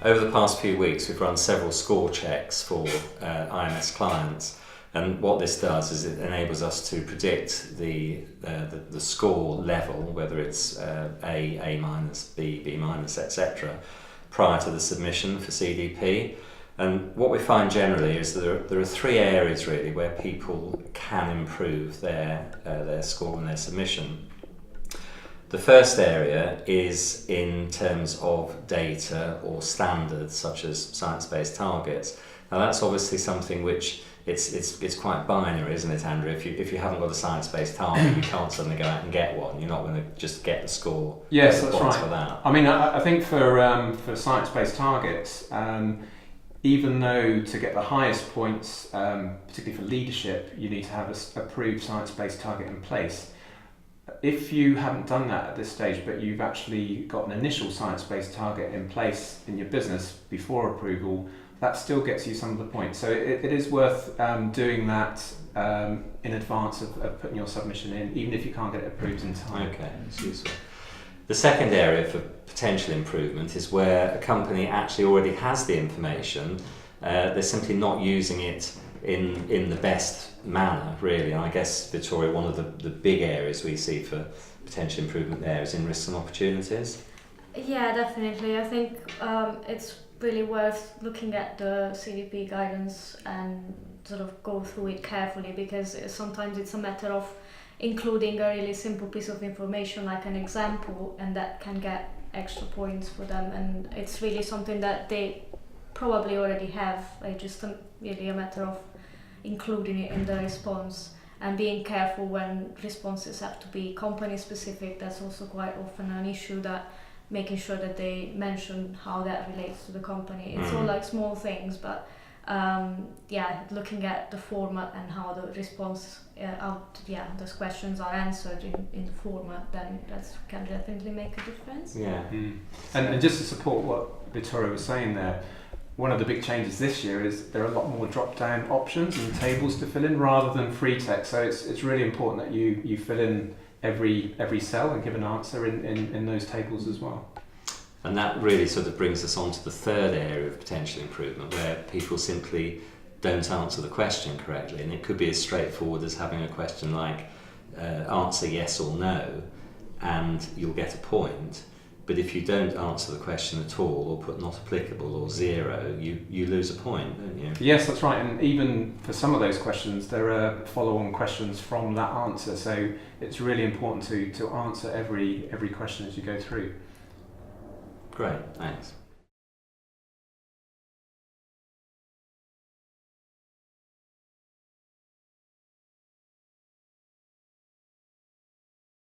Over the past few weeks, we've run several score checks for IMS clients, and what this does is it enables us to predict the score level, whether it's A minus, B minus, etc., prior to the submission for CDP. And what we find generally is that there are three areas really where people can improve their score and their submission. The first area is in terms of data or standards such as science-based targets. Now that's obviously something which it's quite binary, isn't it, Andrew? If you haven't got a science-based target, you can't suddenly go out and get one. You're not going to just get the score. Yes, that's right. For that. I mean, I think for science-based targets, even though to get the highest points, particularly for leadership, you need to have an approved science-based target in place. If you haven't done that at this stage, but you've actually got an initial science-based target in place in your business before approval, that still gets you some of the points. So it is worth doing that in advance of putting your submission in, even if you can't get it approved in time. Okay, that's useful. The second area for potential improvement is where a company actually already has the information, they're simply not using it in the best manner, really. And I guess, Victoria, one of the big areas we see for potential improvement there is in risks and opportunities. Yeah, definitely. I think it's really worth looking at the CDP guidance and sort of go through it carefully, because sometimes it's a matter of including a really simple piece of information like an example, and that can get extra points for them, and it's really something that they probably already have. It's just really a matter of including it in the response and being careful when responses have to be company specific. That's also quite often an issue, that making sure that they mention how that relates to the company. It's all like small things, but looking at the format and how the response those questions are answered in the format, then that can definitely make a difference. Yeah. And just to support what Victoria was saying there, one of the big changes this year is there are a lot more drop-down options and tables to fill in rather than free text. So it's really important that you fill in every cell and give an answer in those tables as well. And that really sort of brings us on to the third area of potential improvement, where people simply don't answer the question correctly. And it could be as straightforward as having a question like answer yes or no, and you'll get a point. But if you don't answer the question at all, or put not applicable or zero, you lose a point, don't you? Yes, that's right. And even for some of those questions, there are follow-on questions from that answer. So it's really important to answer every question as you go through. Great, thanks.